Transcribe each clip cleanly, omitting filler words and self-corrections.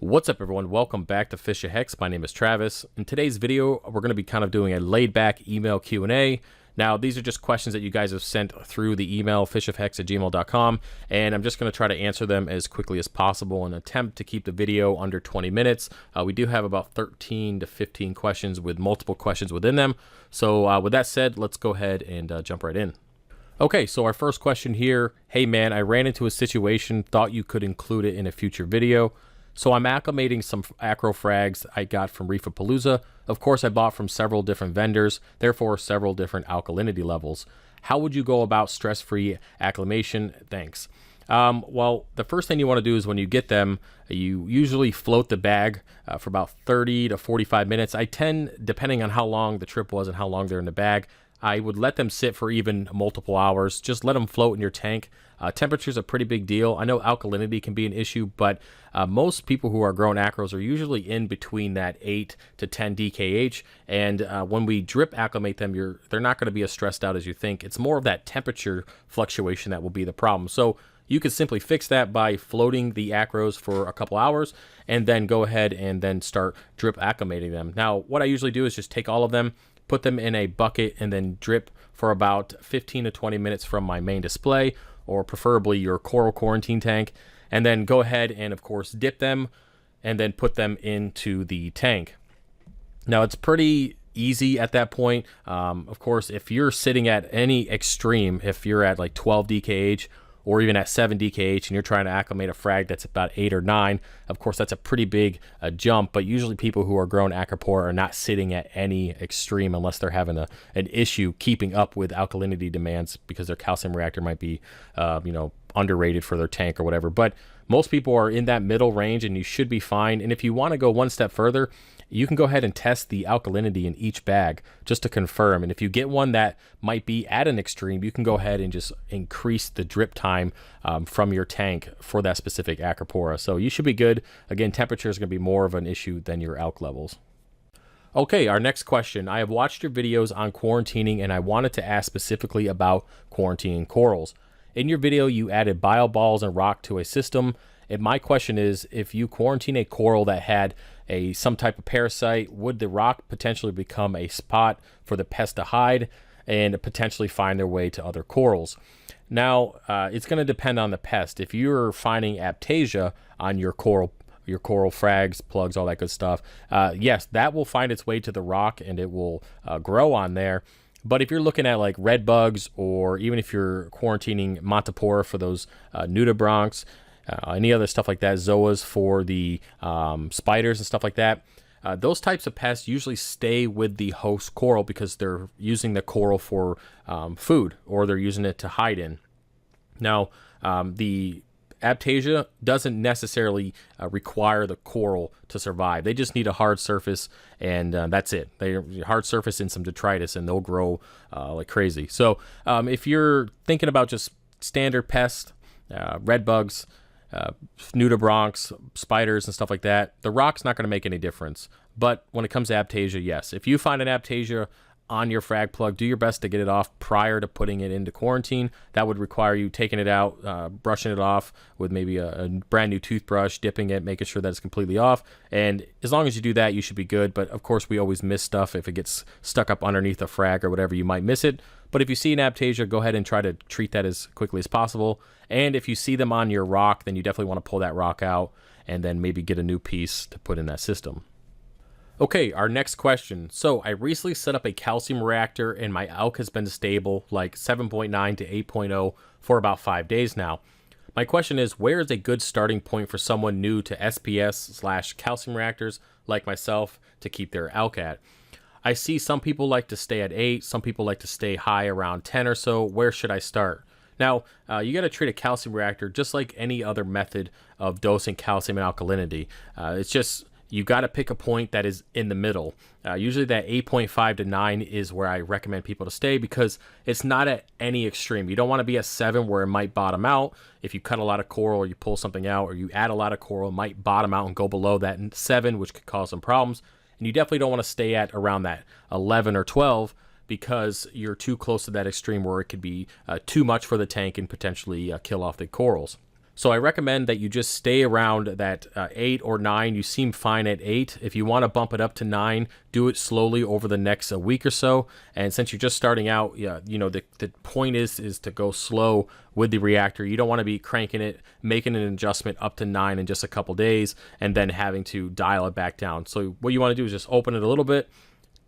What's up, everyone? Welcome back to FishOfHex. My name is Travis. In today's video, we're going to be kind of doing a laid-back email Q&A. Now, these are just questions that you guys have sent through the email fishofhex@gmail.com, and I'm just going to try to answer them as quickly as possible and attempt to keep the video under 20 minutes. We do have about 13 to 15 questions with multiple questions within them. So with that said, let's go ahead and jump right in. Okay, so our first question here. Hey man, I ran into a situation, thought you could include it in a future video. So I'm acclimating some acro frags I got from Reefapalooza. Of course, I bought from several different vendors, therefore several different alkalinity levels. How would you go about stress-free acclimation? Thanks. Well, the first thing you want to do is when you get them, you usually float the bag for about 30 to 45 minutes. I tend, depending on how long the trip was and how long they're in the bag, I would let them sit for even multiple hours. Just let them float in your tank. Temperature is a pretty big deal. I know alkalinity can be an issue, but most people who are growing acros are usually in between that 8 to 10 DKH. And when we drip acclimate them, they're not going to be as stressed out as you think. It's more of that temperature fluctuation that will be the problem. So you could simply fix that by floating the acros for a couple hours and then go ahead and then start drip acclimating them. Now, what I usually do is just take all of them, put them in a bucket, and then drip for about 15 to 20 minutes from my main display, or preferably your coral quarantine tank, and then go ahead and of course dip them and then put them into the tank. Now it's pretty easy at that point. Of course, if you're sitting at any extreme, if you're at like 12 DKH or even at 7 DKH and you're trying to acclimate a frag that's about 8 or 9, of course that's a pretty big jump, but usually people who are growing acropora are not sitting at any extreme unless they're having an issue keeping up with alkalinity demands because their calcium reactor might be underrated for their tank or whatever. But most people are in that middle range and you should be fine. And if you want to go one step further, you can go ahead and test the alkalinity in each bag just to confirm. And if you get one that might be at an extreme, you can go ahead and just increase the drip time from your tank for that specific acropora. So you should be good. Again, temperature is going to be more of an issue than your alk levels. Okay, our next question. I have watched your videos on quarantining and I wanted to ask specifically about quarantining corals. In your video, you added bio balls and rock to a system. And my question is, if you quarantine a coral that had some type of parasite, would the rock potentially become a spot for the pest to hide and potentially find their way to other corals? Now, it's going to depend on the pest. If you're finding aptasia on your coral frags, plugs, all that good stuff, yes, that will find its way to the rock and it will grow on there. But if you're looking at like red bugs, or even if you're quarantining Montipora for those nudibranchs, any other stuff like that, zoas for the spiders and stuff like that, those types of pests usually stay with the host coral because they're using the coral for food, or they're using it to hide in. Now, the aptasia doesn't necessarily require the coral to survive. They just need a hard surface, and that's it. They're hard surface and some detritus, and they'll grow like crazy. So if you're thinking about just standard pests, red bugs, nudibranchs, spiders, and stuff like that, the rock's not going to make any difference. But when it comes to aptasia, yes. If you find an aptasia on your frag plug, do your best to get it off prior to putting it into quarantine. That would require you taking it out, brushing it off with maybe a brand new toothbrush, dipping it, making sure that it's completely off. And as long as you do that, you should be good. But of course, we always miss stuff. If it gets stuck up underneath a frag or whatever, you might miss it. But if you see an aptasia, go ahead and try to treat that as quickly as possible. And if you see them on your rock, then you definitely want to pull that rock out and then maybe get a new piece to put in that system. Okay, our next question. So I recently set up a calcium reactor and my alk has been stable, like 7.9 to 8.0 for about 5 days now. My question is, where is a good starting point for someone new to SPS/calcium reactors like myself to keep their alk at? I see some people like to stay at 8, some people like to stay high around 10 or so. Where should I start? Now, you got to treat a calcium reactor just like any other method of dosing calcium and alkalinity. It's just, you got to pick a point that is in the middle. Usually that 8.5 to 9 is where I recommend people to stay because it's not at any extreme. You don't want to be at 7 where it might bottom out. If you cut a lot of coral or you pull something out or you add a lot of coral, it might bottom out and go below that 7, which could cause some problems. And you definitely don't want to stay at around that 11 or 12 because you're too close to that extreme where it could be too much for the tank and potentially kill off the corals. So I recommend that you just stay around that 8 or 9. You seem fine at 8. If you want to bump it up to 9, do it slowly over the next week or so. And since you're just starting out, yeah, you know, the point is to go slow with the reactor. You don't want to be cranking it, making an adjustment up to 9 in just a couple days, and then having to dial it back down. So what you want to do is just open it a little bit.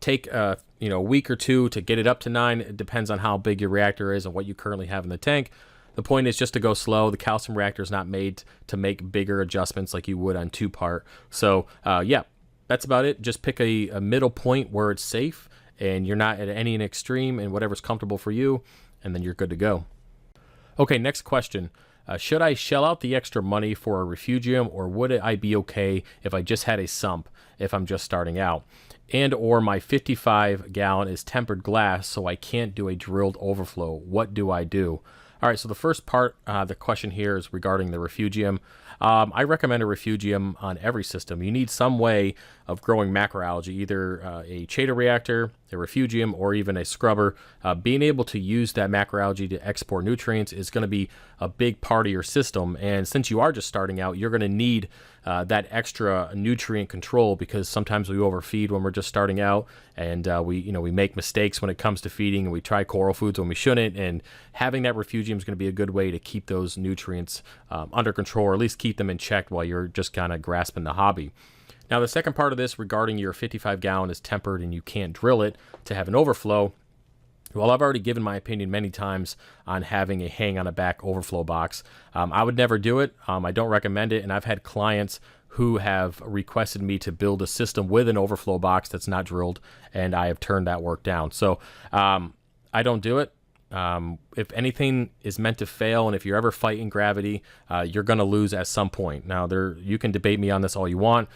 Take a week or two to get it up to 9. It depends on how big your reactor is and what you currently have in the tank. The point is just to go slow. The calcium reactor is not made to make bigger adjustments like you would on 2-part. So yeah, that's about it. Just pick a middle point where it's safe and you're not at any extreme, and whatever's comfortable for you, and then you're good to go. Okay, next question. Should I shell out the extra money for a refugium, or would I be okay if I just had a sump if I'm just starting out? And or my 55 gallon is tempered glass, so I can't do a drilled overflow. What do I do? All right, so the first part, the question here is regarding the refugium. I recommend a refugium on every system. You need some way of growing macroalgae, either a Chater reactor, a refugium, or even a scrubber. Being able to use that macroalgae to export nutrients is going to be a big part of your system. And since you are just starting out, you're going to need that extra nutrient control, because sometimes we overfeed when we're just starting out, and we make mistakes when it comes to feeding, and we try coral foods when we shouldn't. And having that refugium is going to be a good way to keep those nutrients under control, or at least keep them in check while you're just kind of grasping the hobby. Now, the second part of this regarding your 55 gallon is tempered and you can't drill it to have an overflow. Well, I've already given my opinion many times on having a hang on a back overflow box. I would never do it. I don't recommend it. And I've had clients who have requested me to build a system with an overflow box that's not drilled, and I have turned that work down. So I don't do it. If anything is meant to fail, and if you're ever fighting gravity, you're going to lose at some point. Now, you can debate me on this all you want.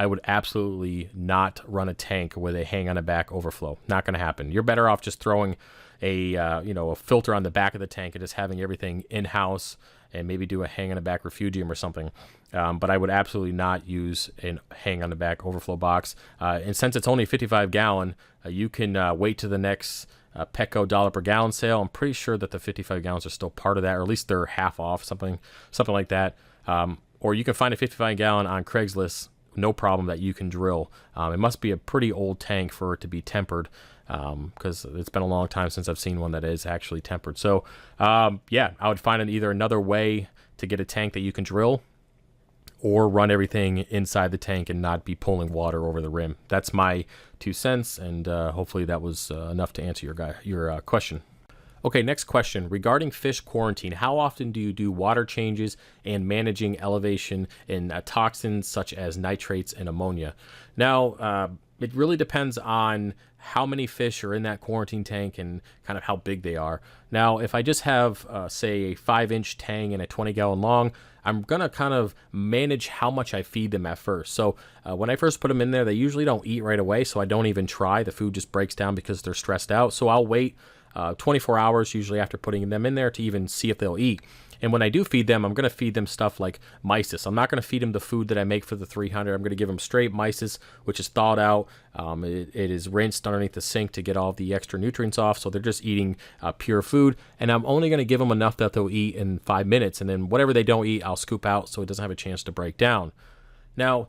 I would absolutely not run a tank with a hang on a back overflow. Not going to happen. You're better off just throwing a filter on the back of the tank and just having everything in-house, and maybe do a hang on the back refugium or something. But I would absolutely not use a hang on the back overflow box. And since it's only 55 gallon, you can wait to the next Petco $1 per gallon sale. I'm pretty sure that the 55 gallons are still part of that, or at least they're half off, something like that. Or you can find a 55 gallon on Craigslist, no problem, that you can drill. It must be a pretty old tank for it to be tempered, because it's been a long time since I've seen one that is actually tempered. So yeah, I would find either another way to get a tank that you can drill, or run everything inside the tank and not be pulling water over the rim. That's my 2 cents, and hopefully that was enough to answer your question. Okay, next question. Regarding fish quarantine, how often do you do water changes and managing elevation in toxins such as nitrates and ammonia? Now, it really depends on how many fish are in that quarantine tank and kind of how big they are. Now, if I just have, say, a 5-inch tang and a 20-gallon long, I'm going to kind of manage how much I feed them at first. So when I first put them in there, they usually don't eat right away, so I don't even try. The food just breaks down because they're stressed out. So I'll wait 24 hours usually after putting them in there to even see if they'll eat. And when I do feed them, I'm going to feed them stuff like mysis. I'm not going to feed them the food that I make for the 300. I'm going to give them straight mysis, which is thawed out. It is rinsed underneath the sink to get all the extra nutrients off. So they're just eating pure food. And I'm only going to give them enough that they'll eat in 5 minutes. And then whatever they don't eat, I'll scoop out so it doesn't have a chance to break down. Now,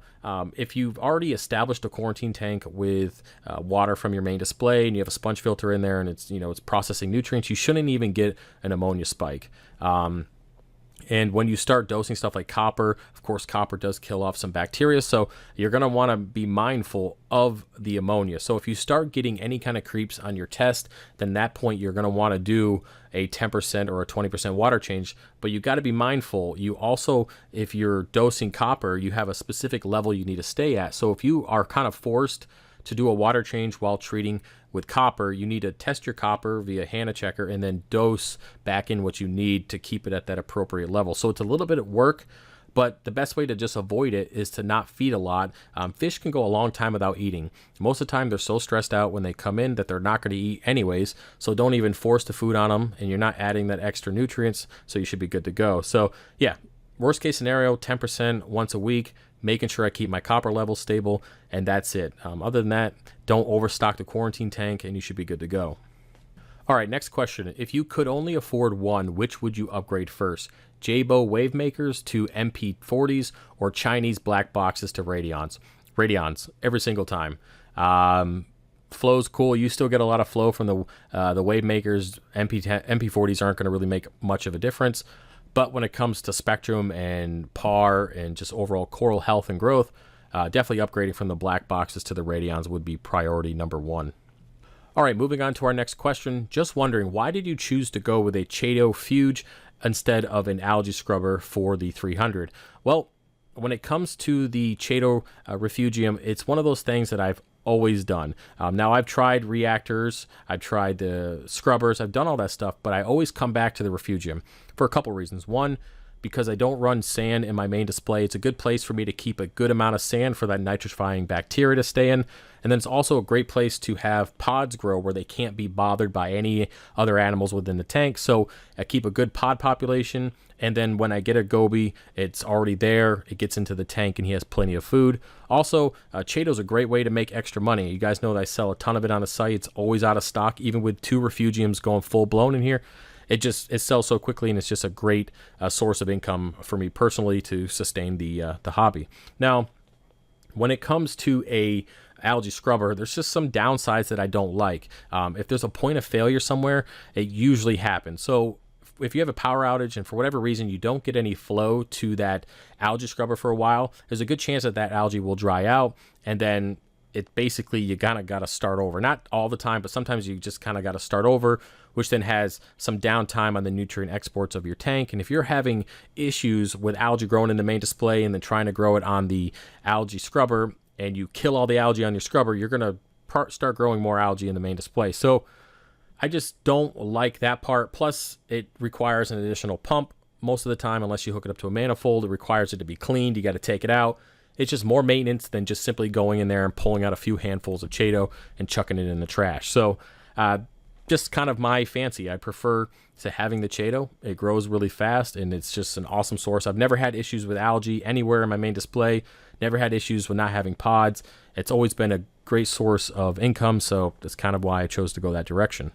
if you've already established a quarantine tank with water from your main display, and you have a sponge filter in there, and it's processing nutrients, you shouldn't even get an ammonia spike. And when you start dosing stuff like copper, of course, copper does kill off some bacteria. So you're going to want to be mindful of the ammonia. So if you start getting any kind of creeps on your test, then at that point you're going to want to do a 10% or a 20% water change. But you got to be mindful. You also, if you're dosing copper, you have a specific level you need to stay at. So if you are kind of forced to do a water change while treating with copper, you need to test your copper via HANA checker and then dose back in what you need to keep it at that appropriate level. So it's a little bit of work, but the best way to just avoid it is to not feed a lot. Fish can go a long time without eating. Most of the time, they're so stressed out when they come in that they're not going to eat anyways. So don't even force the food on them, and you're not adding that extra nutrients, so you should be good to go. So yeah, worst case scenario, 10% once a week, making sure I keep my copper level stable, and that's it. Other than that, don't overstock the quarantine tank, and you should be good to go. All right, next question. If you could only afford one, which would you upgrade first? Jabo wave makers to MP40s or Chinese black boxes to Radions? Radions, every single time. Flow's cool. You still get a lot of flow from the wave makers. MP40s aren't going to really make much of a difference. But when it comes to spectrum and par and just overall coral health and growth, definitely upgrading from the black boxes to the Radions would be priority number one. All right, moving on to our next question. Just wondering, why did you choose to go with a Chaeto Fuge instead of an algae scrubber for the 300? Well, when it comes to the Chaeto Refugium, it's one of those things that I've always done. Now, I've tried reactors, I've tried the scrubbers, I've done all that stuff, but I always come back to the Refugium for a couple reasons. One, because I don't run sand in my main display. It's a good place for me to keep a good amount of sand for that nitrifying bacteria to stay in. And then it's also a great place to have pods grow where they can't be bothered by any other animals within the tank. So I keep a good pod population. And then when I get a goby, it's already there. It gets into the tank and he has plenty of food. Also, Chaeto's a great way to make extra money. You guys know that I sell a ton of it on the site. It's always out of stock, even with 2 Refugiums going full blown in here. It sells so quickly, and it's just a great source of income for me personally to sustain the hobby. Now, when it comes to a algae scrubber, there's just some downsides that I don't like. If there's a point of failure somewhere, it usually happens. So if you have a power outage and for whatever reason you don't get any flow to that algae scrubber for a while, there's a good chance that that algae will dry out, and then it basically you kind of got to start over. Not all the time, but sometimes you just kind of got to start over, which then has some downtime on the nutrient exports of your tank. And if you're having issues with algae growing in the main display and then trying to grow it on the algae scrubber, and you kill all the algae on your scrubber, you're going to start growing more algae in the main display. So I just don't like that part. Plus, it requires an additional pump most of the time, unless you hook it up to a manifold. It requires it to be cleaned. You got to take it out. It's just more maintenance than just simply going in there and pulling out a few handfuls of Chaeto and chucking it in the trash. So just kind of my fancy. I prefer to having the Chaeto. It grows really fast, and it's just an awesome source. I've never had issues with algae anywhere in my main display. Never had issues with not having pods. It's always been a great source of income, so that's kind of why I chose to go that direction.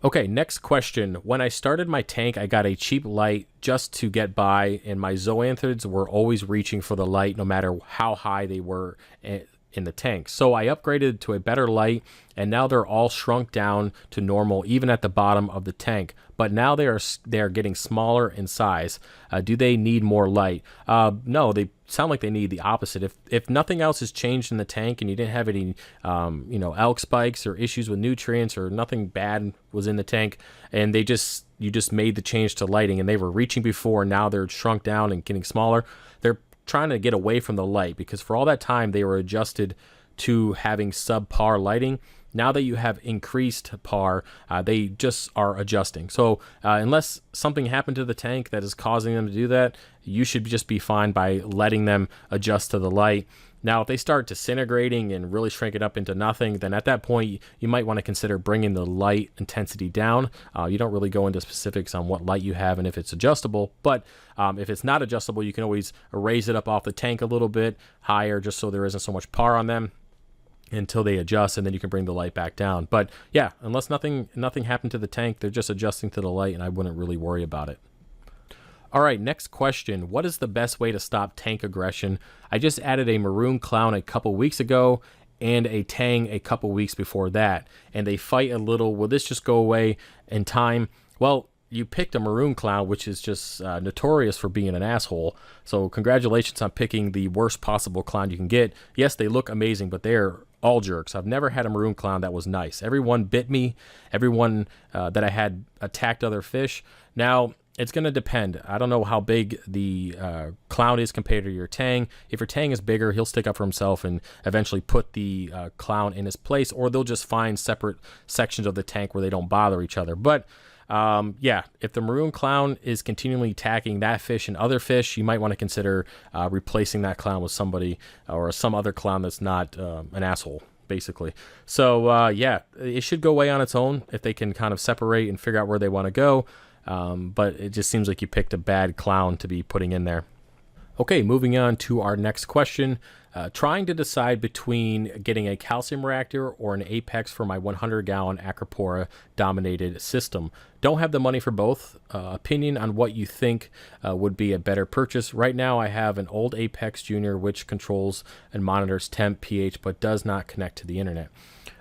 Okay, next question. When I started my tank, I got a cheap light just to get by, and my zoanthids were always reaching for the light no matter how high they were in the tank. So I upgraded to a better light, and now they're all shrunk down to normal, even at the bottom of the tank. But now they are getting smaller in size. Do they need more light? No, they sound like they need the opposite. If nothing else has changed in the tank and you didn't have any elk spikes or issues with nutrients or nothing bad was in the tank, and you just made the change to lighting, and they were reaching before, now they're shrunk down and getting smaller, they're trying to get away from the light, because for all that time they were adjusted to having subpar lighting. Now that you have increased par, they just are adjusting. So unless something happened to the tank that is causing them to do that, you should just be fine by letting them adjust to the light. Now, if they start disintegrating and really shrink it up into nothing, then at that point, you might want to consider bringing the light intensity down. You don't really go into specifics on what light you have and if it's adjustable, but if it's not adjustable, you can always raise it up off the tank a little bit higher just so there isn't so much par on them until they adjust, and then you can bring the light back down. But yeah, unless nothing happened to the tank, they're just adjusting to the light, and I wouldn't really worry about it. All right, next question. What is the best way to stop tank aggression? I just added a maroon clown a couple weeks ago and a tang a couple weeks before that, and they fight a little. Will this just go away in time? Well, you picked a maroon clown, which is just notorious for being an asshole. So congratulations on picking the worst possible clown you can get. Yes, they look amazing, but they're all jerks. I've never had a maroon clown that was nice. Everyone bit me. Everyone that I had attacked other fish. Now, it's going to depend. I don't know how big the clown is compared to your tang. If your tang is bigger, he'll stick up for himself and eventually put the clown in his place, or they'll just find separate sections of the tank where they don't bother each other. But yeah, if the maroon clown is continually attacking that fish and other fish, you might want to consider replacing that clown with somebody or some other clown that's not an asshole, basically. So yeah, it should go away on its own if they can kind of separate and figure out where they want to go. But it just seems like you picked a bad clown to be putting in there. Okay, moving on to our next question. Trying to decide between getting a calcium reactor or an Apex for my 100-gallon Acropora dominated system. Don't have the money for both. Opinion on what you think would be a better purchase. Right now I have an old Apex Junior which controls and monitors temp, pH, but does not connect to the internet.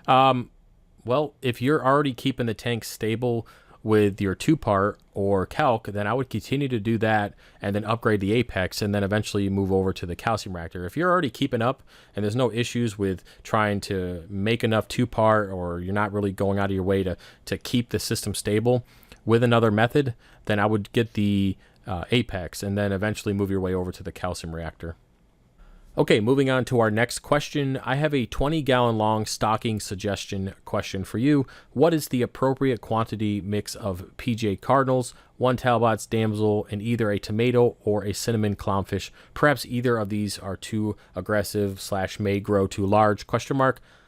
Well, if you're already keeping the tank stable with your 2-part or calc, then I would continue to do that and then upgrade the Apex and then eventually move over to the calcium reactor. If you're already keeping up and there's no issues with trying to make enough 2-part, or you're not really going out of your way to keep the system stable with another method, then I would get the Apex and then eventually move your way over to the calcium reactor. Okay, moving on to our next question. I have a 20-gallon long stocking suggestion question for you. What is the appropriate quantity mix of PJ Cardinals, 1 Talbot's Damsel, and either a tomato or a cinnamon clownfish? Perhaps either of these are too aggressive / may grow too large, ?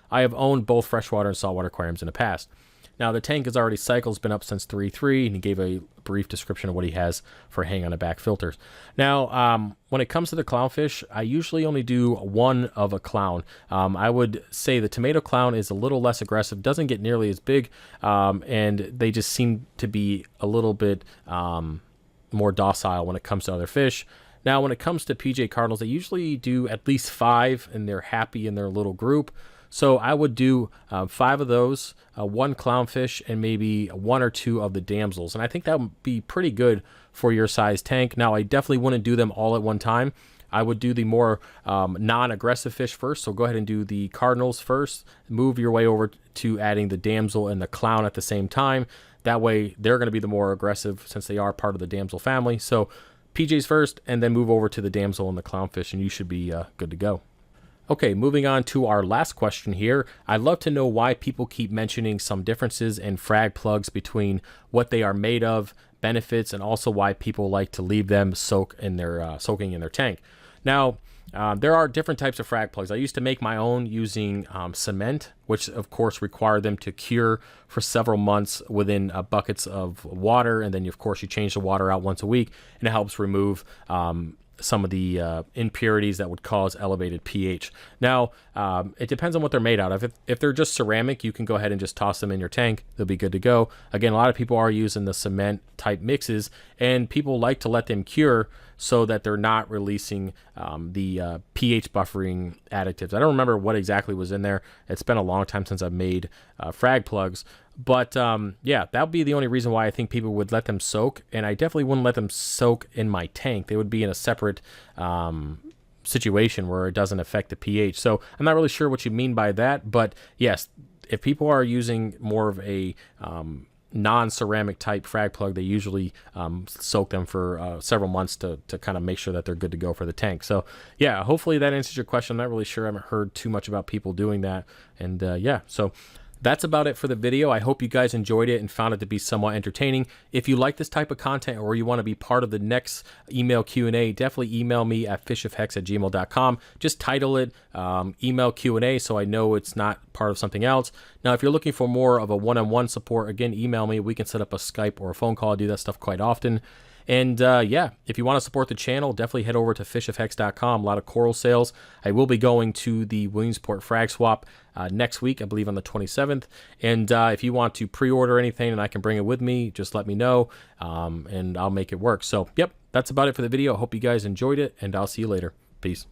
I have owned both freshwater and saltwater aquariums in the past. Now, the tank is already cycled, it's been up since 3.3, and he gave a brief description of what he has for hang on the back filters. Now, when it comes to the clownfish, I usually only do one of a clown. I would say the tomato clown is a little less aggressive, doesn't get nearly as big, and they just seem to be a little bit more docile when it comes to other fish. Now, when it comes to PJ Cardinals, they usually do at least 5, and they're happy in their little group. So I would do 5 of those, 1 clownfish, and maybe 1 or 2 of the damsels. And I think that would be pretty good for your size tank. Now, I definitely wouldn't do them all at one time. I would do the more non-aggressive fish first. So go ahead and do the cardinals first. Move your way over to adding the damsel and the clown at the same time. That way, they're going to be the more aggressive since they are part of the damsel family. So PJs first, and then move over to the damsel and the clownfish, and you should be good to go. Okay, moving on to our last question here. I'd love to know why people keep mentioning some differences in frag plugs between what they are made of, benefits, and also why people like to leave them soaking in their tank. Now, there are different types of frag plugs. I used to make my own using cement, which of course require them to cure for several months within buckets of water, and then of course you change the water out once a week, and it helps remove some of the impurities that would cause elevated pH. Now, it depends on what they're made out of. If they're just ceramic, you can go ahead and just toss them in your tank. They'll be good to go. Again, a lot of people are using the cement type mixes, and people like to let them cure so that they're not releasing the pH buffering additives. I don't remember what exactly was in there. It's been a long time since I've made frag plugs. But yeah, that would be the only reason why I think people would let them soak. And I definitely wouldn't let them soak in my tank. They would be in a separate situation where it doesn't affect the pH. So I'm not really sure what you mean by that. But yes, if people are using more of a non-ceramic type frag plug, they usually soak them for several months to kind of make sure that they're good to go for the tank. So yeah, hopefully that answers your question. I'm not really sure. I haven't heard too much about people doing that. And yeah, so that's about it for the video. I hope you guys enjoyed it and found it to be somewhat entertaining. If you like this type of content or you want to be part of the next email Q&A, definitely email me at fishofhex@gmail.com. Just title it email Q&A so I know it's not part of something else. Now, if you're looking for more of a one-on-one support, again, email me. We can set up a Skype or a phone call. I do that stuff quite often. And yeah, if you want to support the channel, definitely head over to FishOfHex.com. A lot of coral sales. I will be going to the Williamsport Frag Swap next week, I believe on the 27th. And if you want to pre-order anything and I can bring it with me, just let me know and I'll make it work. So, yep, that's about it for the video. I hope you guys enjoyed it, and I'll see you later. Peace.